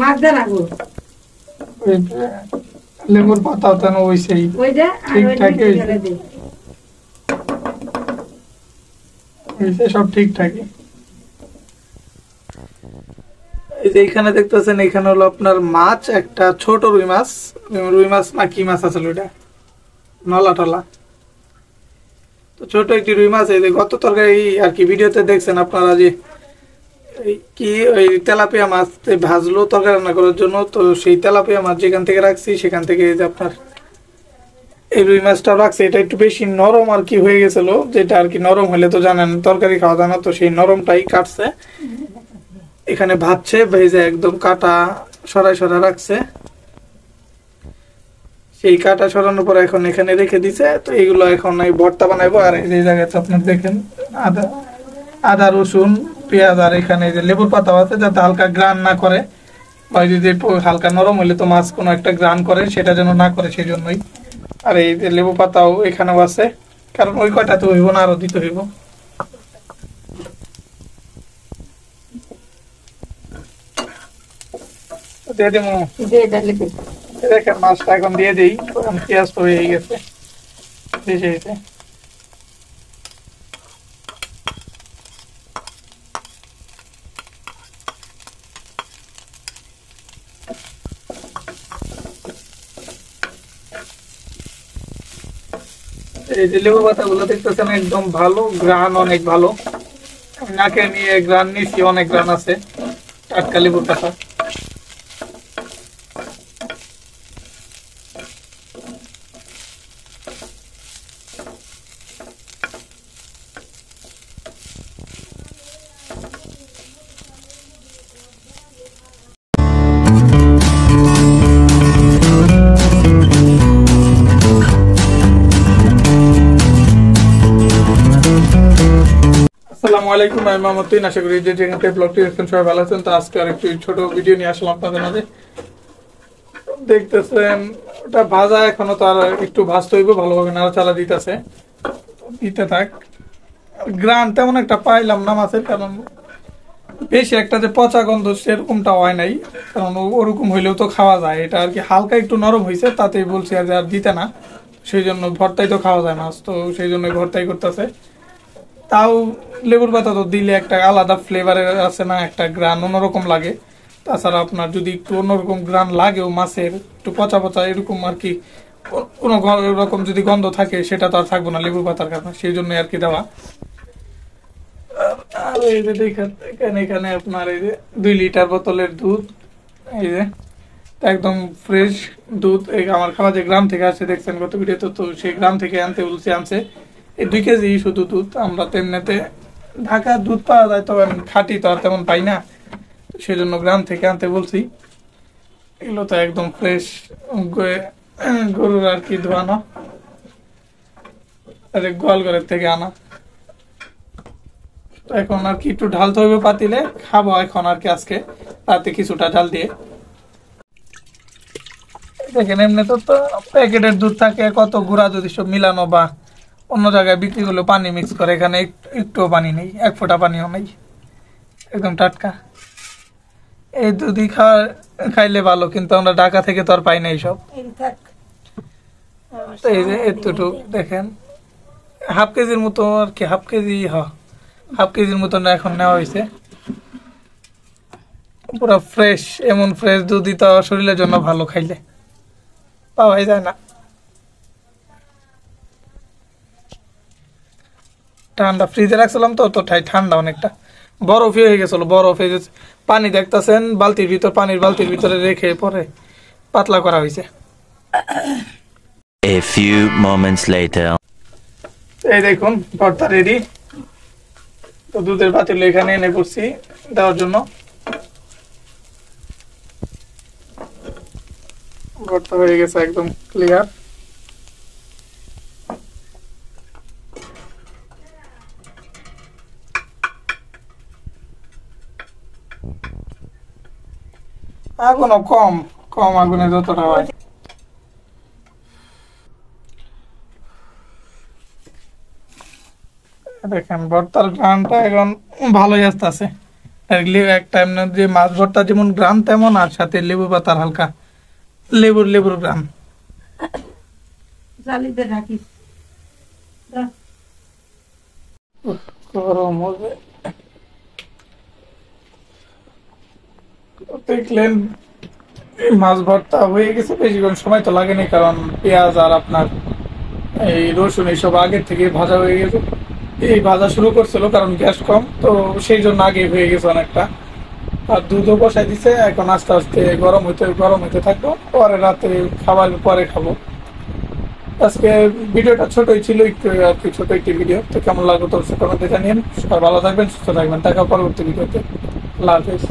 মাছ দেন আগো লেবুর পাতা তেন ওইসেই ওইটা আর ঠিকঠাকই ওইটা ঢেলে দে হয়েছে সব ঠিকঠাকই। এই যে এখানে দেখতেছেন এখানে হলো আপনার মাছ, একটা ছোট রুই মাছ না কি মাছ আছে ওইটা নলা টলা, তো ছোট একটি রুই মাছ। এই যে গত তরকারি আর কি ভিডিওতে দেখছেন আপনারা যে কি ওই তেলাপিয়া মাছ ভাজলো তরকারি রান্না করার জন্য, তো সেই তেলাপিয়া মাছ যেখান থেকে রাখছি সেখান থেকে এই যে আপনার এই রুই মাছটা রাখছে, এটা একটু বেশি নরম আর কি হয়ে গেছিল, যেটা আর কি নরম হলে তো জানেন তরকারি খাওয়া যায় না, তো সেই নরমটাই কাটছে এখানে ভাজছে, ভেজে একদম কাটা সরাই রাখছে। সেই কাটা সরানোর পর এখন এখানে রেখে দিছে, তো এইগুলো এখন এই ভর্তা বানাইবো। আর এই জায়গাতে আপনার দেখেন আদা রসুন পেঁয়াজ, আর এখানে যে লেবুর পাতা আছে যাতে হালকা গ্রান না করে, বা যদি হালকা নরম হলে তো মাছ কোনো একটা গ্রান করে, সেটা যেন না করে সেই জন্যই। আর এই যে লেবু পাতাও এখানেও আছে, কারণ ওই কয়টা তো হইব না, আরো দিতে হইব। দিয়ে দেবো, দেখেন মাছটা এখন দিয়ে দিই, পেঁয়াজ তো হয়ে গেছে ভেজে। এই যে লেবু পাতা গুলো দেখতেছেন একদম ভালো গ্রান, অনেক ভালো, নাকে নিয়ে গ্রান নিচ্ছি, অনেক গ্রান আছে টাটকা লেবুর পাতা। আসসালামু আলাইকুম, আমি মোহাম্মদ তুহিন। আশা করি যে যেখান থেকে ব্লগটি দেখছেন সবাই ভালো আছেন। তো আজকে আর একটু ছোট ভিডিও নিয়ে আসলাম আপনাদের মাঝে। দেখতেছেন ওটা ভাজা, এখনো তো আর একটু ভাজতে হইব, ভালোভাবে নাড়াচাড়া দিতে থাক। গ্রান তেমন একটা পাইলাম না মাছের, কারণ বেশি একটা যে পচা গন্ধ সেরকমটা হয় নাই, কারণ ওরকম হইলেও তো খাওয়া যায়। এটা আর কি হালকা একটু নরম হয়েছে, তাতেই বলছি আর দিতে না, সেই জন্য ভর্তাই তো খাওয়া যায় মাছ, তো সেই জন্য ভর্তাই করতেছে। তাও লেবুর পাতা তো দিলে একটা আলাদা ফ্লেভারের আছে না, একটা গ্রান অন্যরকম লাগে। তাছাড়া আপনার যদি একটু অন্যরকম গ্রান লাগেও মাছের, একটু পচা পচা এরকম আর কি কোনো রকম যদি গন্ধ থাকে, সেটা তো আর থাকবো না লেবুর পাতার কারণে, সেই জন্য আর কি দেওয়া। আর এই যে দেখেন এখানে আপনার এই যে 2 লিটার বোতলের দুধ, এই যে একদম ফ্রেশ দুধ। এই আমার খাওয়া যে গ্রাম থেকে আসছে দেখছেন গত ভিডিওতে, তো সেই গ্রাম থেকে আনছে এই 2 কেজি শুধু দুধ। আমরা তেমনিতে ঢাকার দুধ পাওয়া যায়, তো খাঁটি তো আর তেমন পাই না, সেই জন্য গ্রাম থেকে আনতে বলছি। এগুলো তো একদম ফ্রেশ গরুর আর কি ধোয়ানো, গোয়ালঘরের থেকে আনা। তো এখন আর কি একটু ঢালতে হবে পাতিলে, খাবো এখন আর কি আজকে রাতে কিছুটা ঢাল দিয়ে। দেখেন এমনি তো প্যাকেটের দুধ থাকে, কত গুঁড়া যদি সব মিলানো, বা অন্য জায়গায় বিক্রি করলে পানি মিক্স করে, এখানে একটুও পানি নেই, 1 ফোঁটা পানিও নেই, একদম টাটকা। এই দুধই খাইলে ভালো, কিন্তু আমরা ঢাকা থেকে তো আর পাই না এইসব। তো এই যে এতটুকু দেখেন হাফ কেজির মতো আর কি, হাফ কেজির মতো এখন নেওয়া হয়েছে। পুরো ফ্রেশ, এমন ফ্রেশ দুধই তো শরীরের জন্য ভালো, খাইলে পাওয়াই যায় না। ঠান্ডা ফ্রিজে রাখছিলাম তো ঠান্ডা অনেকটা, বরফই হয়ে গেছিল, বরফ হয়ে গেছে। পানি দেখতেছেন পানির বালতির ভিতরে রেখে পরে পাতলা করা হয়েছে। A few moments later. এই দেখুন ভর্তা রেডি। তো দুধের পাতিল এখানে এনে পড়ছি দেওয়ার জন্য। ভর্তা হয়ে গেছে একদম ক্লিয়ার। আগুনও কম আগুনে যতটা হয়। দেখেন ভর্তার ঘ্রাণটা এখন ভালোই আসতেছে, আর একটা এমনি যে মাছ ভর্তা যেমন গ্রাম তেমন, আর সাথে লেবু পাতার হালকা লেবুর গ্রাম। জালিতে রাখিস দাও। গরম হবে। দেখলেন এই মাছ ভর্তা হয়ে গেছে, বেশিক্ষণ সময় তো লাগেনি, কারণ পেঁয়াজ আর আপনার এই রসুন এইসব আগের থেকে ভাজা হয়ে গেছে। এই ভাজা শুরু করছিল কারণ গ্যাস কম, তো সেই জন্য আগে হয়ে গেছে অনেকটা। আর দুধও বসাই দিছে, এখন আস্তে আস্তে গরম হইতে থাকবো, পরে রাতে খাবার পরে খাবো। আজকে ভিডিওটা ছোটই ছিল একটু আর কি, ছোট একটি ভিডিও। তো কেমন লাগলো তো কমেন্টে জানিয়েন। সবাই ভালো থাকবেন, সুস্থ থাকবেন, দেখা পরবর্তী ভিডিওতে। আল্লাহ হাফেজ।